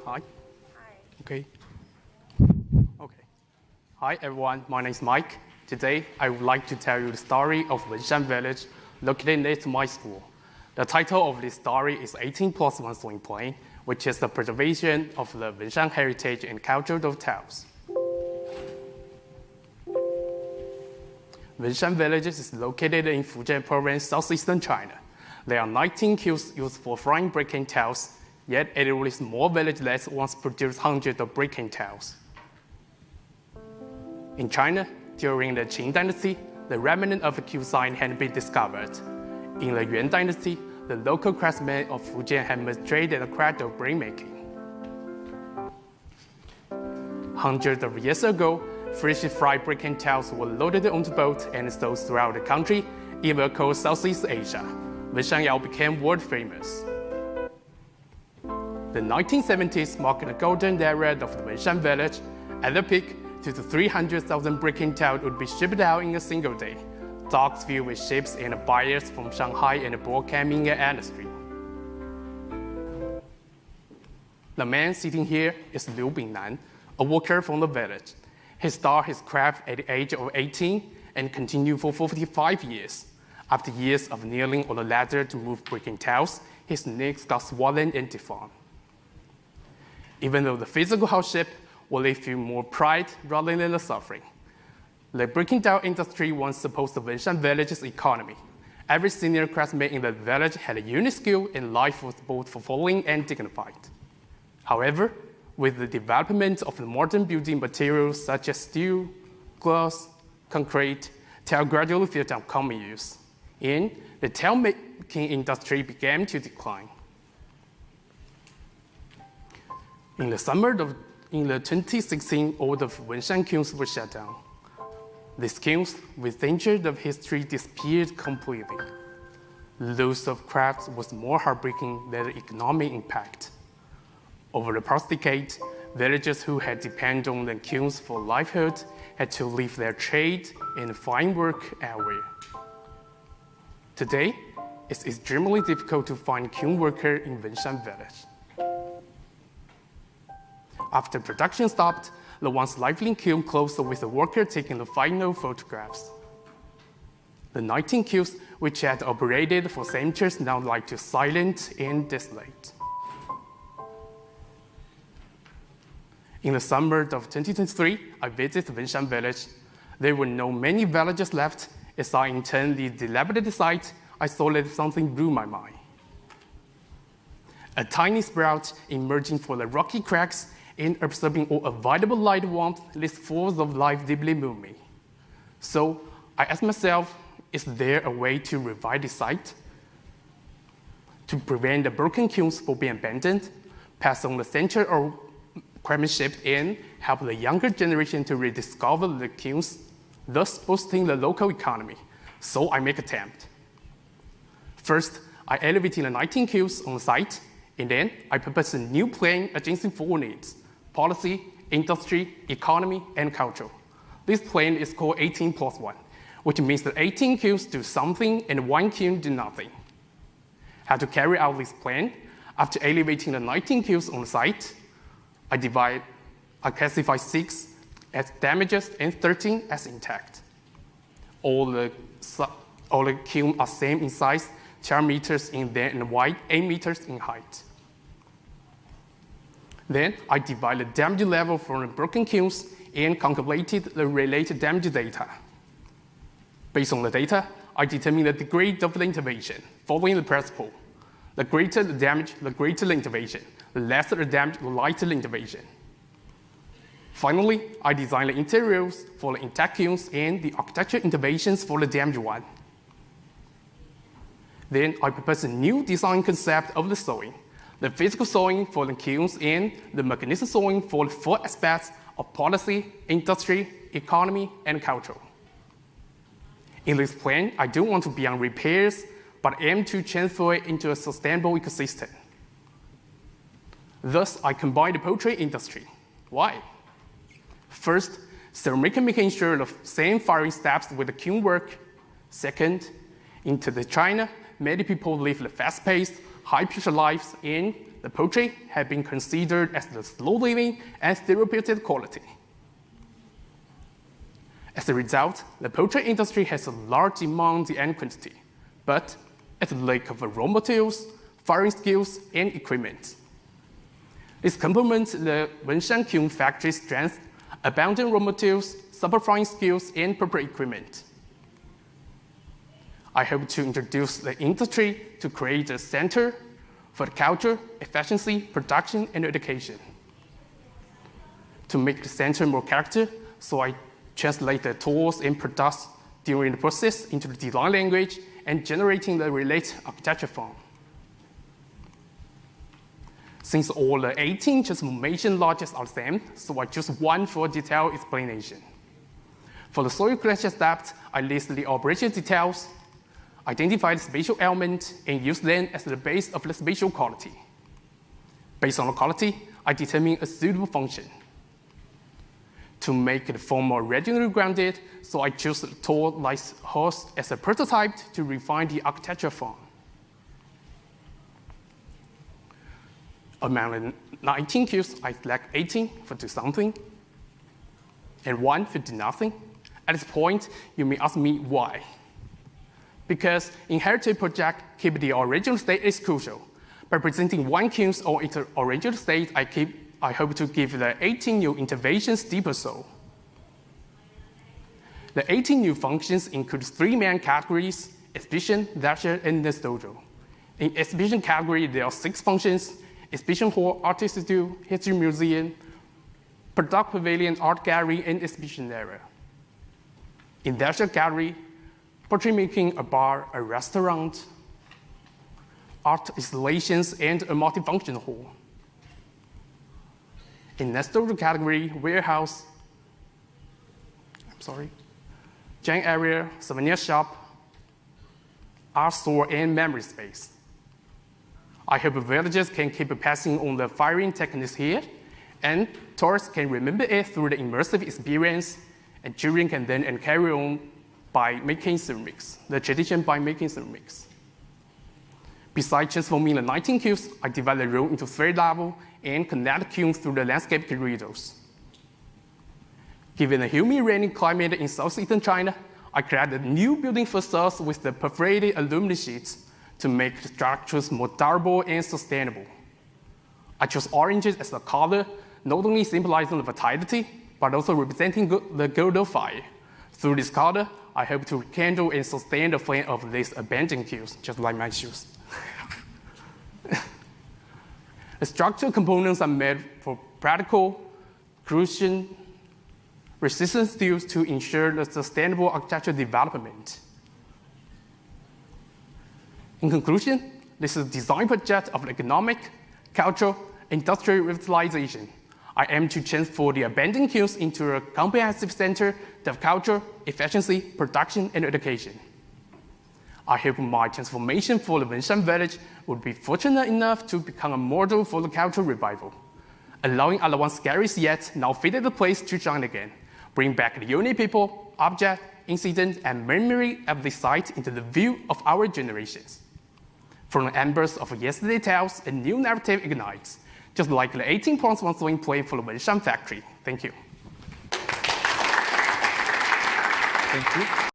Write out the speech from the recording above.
Hi. Hi. Okay. Okay. Hi, everyone. My name is Mike. Today, I would like to tell you the story of Wenshan village located next to my school. The title of this story is 18+1 Sewing Plane, which is the preservation of the Wenshan heritage and cultural tales. Wenshan village is located in Fujian province, southeastern China. There are 19 kilns used for frying breaking tiles, yet it is small village that once produced hundreds of breaking tiles. In China, during the Qing dynasty, the remnant of a kiln site had been discovered. In the Yuan dynasty, the local craftsmen of Fujian had demonstrated the craft of brick making. Hundreds of years ago, freshly fried breaking tiles were loaded onto boats and sold throughout the country, even across Southeast Asia. Wenshan became world famous. The 1970s marked the golden era of the Wenshan village. At the peak, 200,000 to 300,000 breaking tiles would be shipped out in a single day. Docks filled with ships and buyers from Shanghai and boat came in at the street. The man sitting here is Liu Bingnan, a worker from the village. He started his craft at the age of 18 and continued for 45 years. After years of kneeling on the ladder to move breaking tiles, his knees got swollen and deformed. Even though the physical hardship will leave you more pride rather than the suffering. The breaking tile industry once supposed the Wenshan village's economy. Every senior craftsman in the village had a unique skill and life was both fulfilling and dignified. However, with the development of the modern building materials such as steel, glass, concrete, tile gradually fell down common use, and the tile making industry began to decline. In the summer of 2016, all the Wenshan kilns were shut down. These kilns, with centuries of history, disappeared completely. The loss of crafts was more heartbreaking than the economic impact. Over the past decade, villagers who had depended on the kilns for livelihood had to leave their trade and find work elsewhere. Today, it's extremely difficult to find kiln workers in Wenshan village. After production stopped, the once lively kiln closed with the worker taking the final photographs. The 19 kilns, which had operated for centuries, now lie silent and desolate. In the summer of 2023, I visited Wenshan village. There were not many villages left. As I entered the dilapidated site, I saw that something blew my mind. A tiny sprout emerging from the rocky cracks and absorbing all available light warmth, this force of life deeply moved me. So I asked myself, is there a way to revive the site? To prevent the broken kilns from being abandoned, pass on the century of craftsmanship and help the younger generation to rediscover the kilns, thus boosting the local economy. So I make an attempt. First, I elevated the 19 kilns on the site, and then I proposed a new plan addressing four needs: policy, industry, economy, and culture. This plan is called 18+1, which means that 18 kilns do something and 1 kiln do nothing. How to carry out this plan? After elevating the 19 kilns on the site, I classify 6 as damaged and 13 as intact. All the kilns are same in size, 12 meters in length and wide, 8 meters in height. Then I divided the damage level from the broken kilns and calculated the related damage data. Based on the data, I determined the degree of the intervention, following the principle. The greater the damage, the greater the intervention. The lesser the damage, the lighter the intervention. Finally, I designed the interiors for the intact kilns and the architectural interventions for the damaged one. Then I proposed a new design concept of the sewing: the physical sewing for the kilns and the mechanism sewing for the 4 aspects of policy, industry, economy, and culture. In this plan, I don't want to be on repairs, but aim to transfer it into a sustainable ecosystem. Thus, I combine the poultry industry. Why? First, ceramic making sure the same firing steps with the kiln work. Second, into China, many people live the fast-paced, high-pressure lives, and the poultry had been considered as the slow-living and therapeutic quality. As a result, the poultry industry has a large demand and quantity, but at the lack of raw materials, firing skills, and equipment. This complements the Wenshan kiln factory's strength, abundant raw materials, super frying skills, and proper equipment. I hope to introduce the industry to create a center for culture, efficiency, production, and education. To make the center more character, so I translate the tools and products during the process into the design language and generating the related architecture form. Since all the 18 transformation logics are the same, so I choose one for detailed explanation. For the soil collection steps, I list the operational details, identify the spatial element, and use them as the base of the spatial quality. Based on the quality, I determine a suitable function. To make the form more regionally grounded, so I choose the tall light horse as a prototype to refine the architecture form. Among the 19 cubes, I select 18 for do something, and 1 for do nothing. At this point, you may ask me why. Because inherited project keep the original state is crucial. By presenting 1 cube or its original state, I hope to give the 18 new interventions deeper soul. The 18 new functions include 3 main categories: exhibition, leisure, and nostalgia. In exhibition category, there are 6 functions: exhibition hall, art studio, history museum, product pavilion, art gallery, and exhibition area. In leisure category, portrait making, a bar, a restaurant, art installations, and a multifunction hall. In nostalgia category, warehouse, giant area, souvenir shop, art store, and memory space. I hope villagers can keep passing on the firing techniques here, and tourists can remember it through the immersive experience, and children can then carry on by making ceramics, the tradition by making ceramics. Besides transforming the 19 cubes, I divide the room into 3 levels and connect cubes through the landscape corridors. Given the humid rainy climate in southeastern China, I created new building facades with the perforated aluminum sheets to make the structures more durable and sustainable. I chose oranges as a color, not only symbolizing the vitality, but also representing the gold of fire. Through this color, I hope to rekindle and sustain the flame of these abandoned cubes, just like my shoes. The structural components are made for practical, corrosion resistant steels to ensure the sustainable architectural development. In conclusion, this is a design project of economic, cultural, industrial revitalization. I aim to transform the abandoned cubes into a comprehensive center of culture, efficiency, production, and education. I hope my transformation for the Wenshan village would be fortunate enough to become a model for the cultural revival, allowing other ones scarce yet now faded place to shine again, bring back the unique people, object, incident, and memory of the site into the view of our generations. From the embers of yesterday's tales, a new narrative ignites, just like the 18 points once in play for the Wenshan factory. Thank you. Thank you.